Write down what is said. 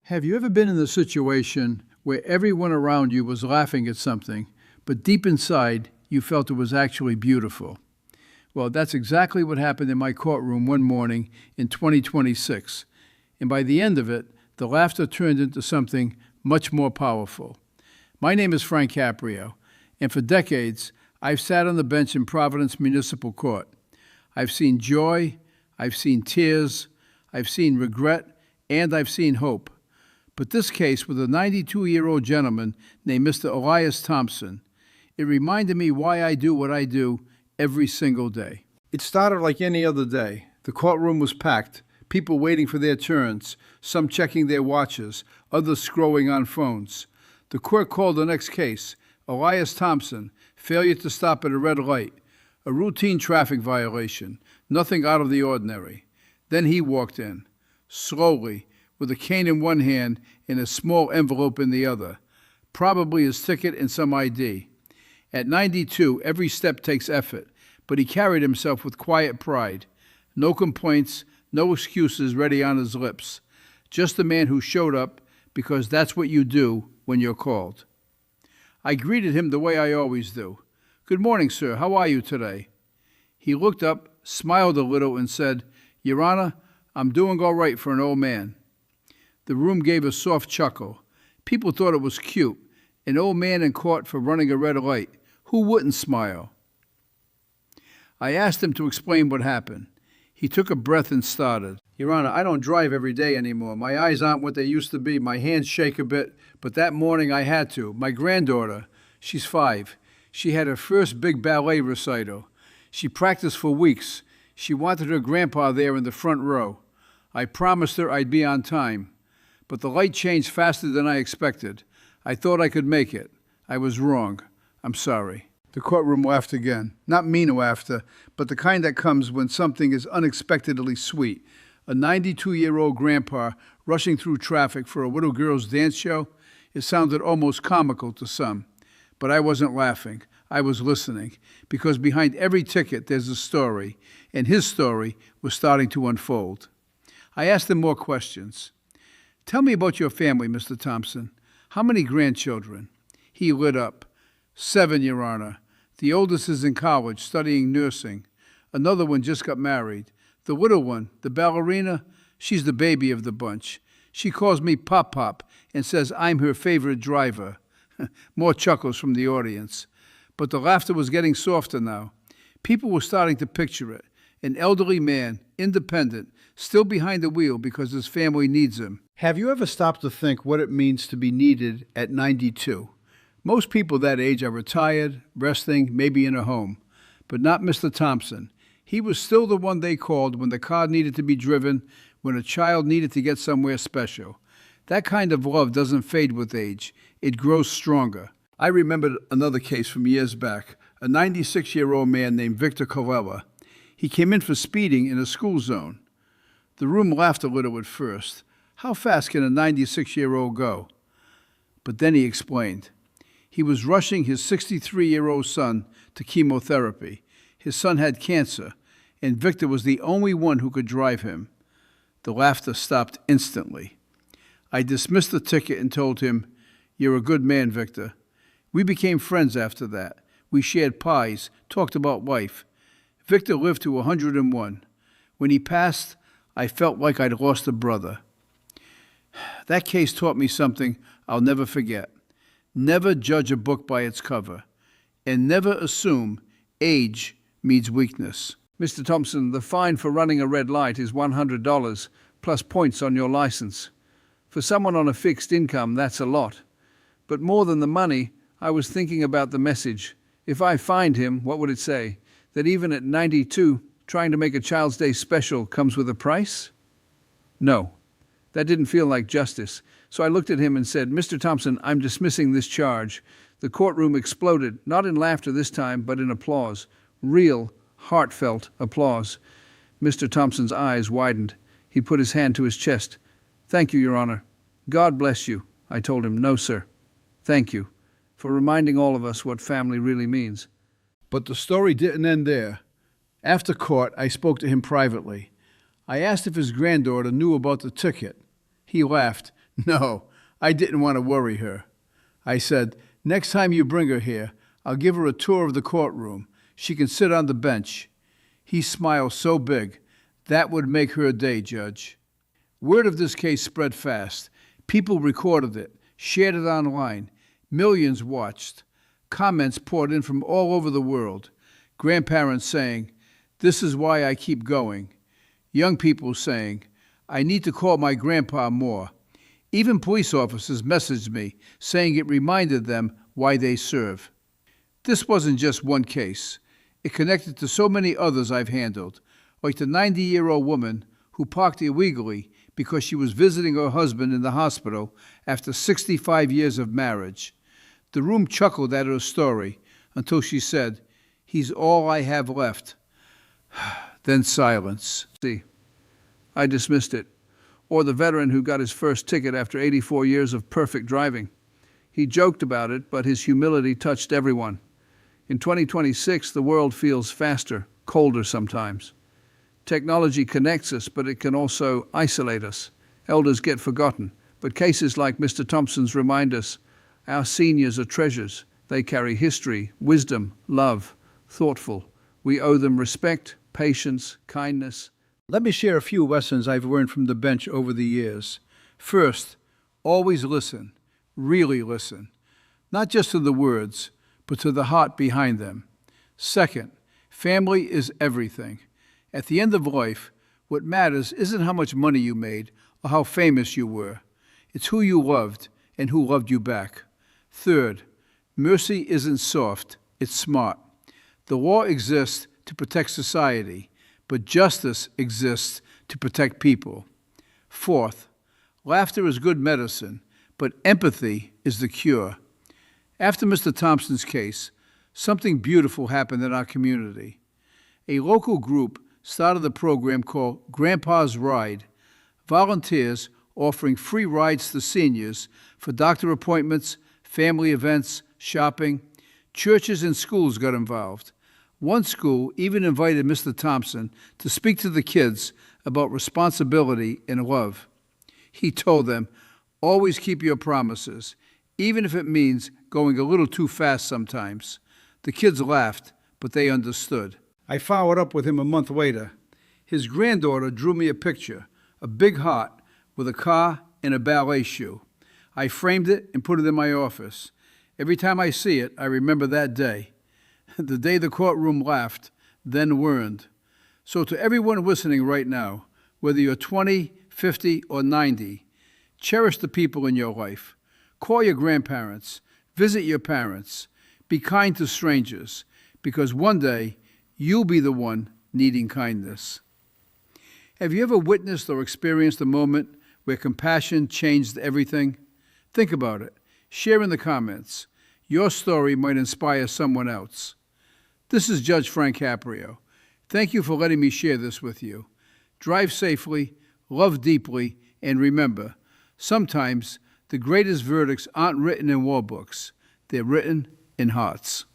Have you ever been in the situation where everyone around you was laughing at something, but deep inside you felt it was actually beautiful? Well, that's exactly what happened in my courtroom one morning in 2026. And by the end of it, the laughter turned into something much more powerful. My name is Frank Caprio, and for decades, I've sat on the bench in Providence Municipal Court. I've seen joy, I've seen tears, I've seen regret, and I've seen hope. But this case with a 92-year-old gentleman named Mr. Elias Thompson, it reminded me why I do what I do every single day. It started like any other day. The courtroom was packed, people waiting for their turns, some checking their watches, others scrolling on phones. The court called the next case, Elias Thompson, failure to stop at a red light, a routine traffic violation, nothing out of the ordinary. Then he walked in, slowly, with a cane in one hand and a small envelope in the other, probably his ticket and some ID. At 92, every step takes effort, but he carried himself with quiet pride. No complaints, no excuses ready on his lips. Just a man who showed up because that's what you do when you're called. I greeted him the way I always do. "Good morning, sir. How are you today?" He looked up, smiled a little, and said, "Your Honor, I'm doing all right for an old man." The room gave a soft chuckle. People thought it was cute. An old man in court for running a red light. Who wouldn't smile? I asked him to explain what happened. He took a breath and started. "Your Honor, I don't drive every day anymore. My eyes aren't what they used to be. My hands shake a bit, but that morning I had to. My granddaughter, she's 5. She had her first big ballet recital. She practiced for weeks. She wanted her grandpa there in the front row. I promised her I'd be on time. But the light changed faster than I expected. I thought I could make it. I was wrong. I'm sorry." The courtroom laughed again. Not mean laughter, but the kind that comes when something is unexpectedly sweet. A 92-year-old grandpa rushing through traffic for a little girl's dance show? It sounded almost comical to some. But I wasn't laughing. I was listening. Because behind every ticket there's a story, and his story was starting to unfold. I asked him more questions. "Tell me about your family, Mr. Thompson. How many grandchildren?" He lit up. 7, Your Honor. The oldest is in college, studying nursing. Another one just got married. The little one, the ballerina, she's the baby of the bunch. She calls me Pop-Pop and says I'm her favorite driver. More chuckles from the audience. But the laughter was getting softer now. People were starting to picture it. An elderly man, independent, still behind the wheel because his family needs him. Have you ever stopped to think what it means to be needed at 92? Most people that age are retired, resting, maybe in a home. But not Mr. Thompson. He was still the one they called when the car needed to be driven, when a child needed to get somewhere special. That kind of love doesn't fade with age. It grows stronger. I remembered another case from years back, a 96-year-old man named Victor Colella. He came in for speeding in a school zone. The room laughed a little at first. How fast can a 96-year-old go? But then he explained. He was rushing his 63-year-old son to chemotherapy. His son had cancer, and Victor was the only one who could drive him. The laughter stopped instantly. I dismissed the ticket and told him, "You're a good man, Victor." We became friends after that. We shared pies, talked about life. Victor lived to 101. When he passed, I felt like I'd lost a brother. That case taught me something I'll never forget. Never judge a book by its cover, and never assume age means weakness. "Mr. Thompson, the fine for running a red light is $100 plus points on your license. For someone on a fixed income, that's a lot. But more than the money, I was thinking about the message. If I fined him, what would it say? That even at 92, trying to make a Child's Day special comes with a price?" No. That didn't feel like justice. So I looked at him and said, "Mr. Thompson, I'm dismissing this charge." The courtroom exploded, not in laughter this time, but in applause. Real, heartfelt applause. Mr. Thompson's eyes widened. He put his hand to his chest. "Thank you, Your Honor." "God bless you." I told him, "No, sir. Thank you for reminding all of us what family really means." But the story didn't end there. After court, I spoke to him privately. I asked if his granddaughter knew about the ticket. He laughed. No, I didn't want to worry her. I said, next time you bring her here, I'll give her a tour of the courtroom. She can sit on the bench. He smiled so big, that would make her day, Judge. Word of this case spread fast. People recorded it, shared it online. Millions watched. Comments poured in from all over the world. Grandparents saying, "This is why I keep going." Young people saying, "I need to call my grandpa more." Even police officers messaged me saying it reminded them why they serve. This wasn't just one case. It connected to so many others I've handled, like the 90-year-old woman who parked illegally because she was visiting her husband in the hospital after 65 years of marriage. The room chuckled at her story until she said, "He's all I have left." Then silence. See, I dismissed it. Or the veteran who got his first ticket after 84 years of perfect driving. He joked about it, but his humility touched everyone. In 2026, the world feels faster, colder sometimes. Technology connects us, but it can also isolate us. Elders get forgotten, but cases like Mr. Thompson's remind us our seniors are treasures. They carry history, wisdom, love, thoughtful. We owe them respect, patience, kindness. Let me share a few lessons I've learned from the bench over the years. First, always listen, really listen, not just to the words, but to the heart behind them. Second, family is everything. At the end of life, what matters isn't how much money you made or how famous you were. It's who you loved and who loved you back. Third, mercy isn't soft, it's smart. The law exists to protect society, but justice exists to protect people. Fourth, laughter is good medicine, but empathy is the cure. After Mr. Thompson's case, something beautiful happened in our community. A local group started a program called Grandpa's Ride, volunteers offering free rides to seniors for doctor appointments, family events, shopping. Churches and schools got involved. One school even invited Mr. Thompson to speak to the kids about responsibility and love. He told them, "Always keep your promises, even if it means going a little too fast sometimes." The kids laughed, but they understood. I followed up with him a month later. His granddaughter drew me a picture, a big heart with a car and a ballet shoe. I framed it and put it in my office. Every time I see it, I remember that day. The day the courtroom laughed, then learned. So to everyone listening right now, whether you're 20, 50, or 90, cherish the people in your life. Call your grandparents. Visit your parents. Be kind to strangers, because one day you'll be the one needing kindness. Have you ever witnessed or experienced a moment where compassion changed everything? Think about it. Share in the comments. Your story might inspire someone else. This is Judge Frank Caprio. Thank you for letting me share this with you. Drive safely, love deeply, and remember, sometimes the greatest verdicts aren't written in law books. They're written in hearts.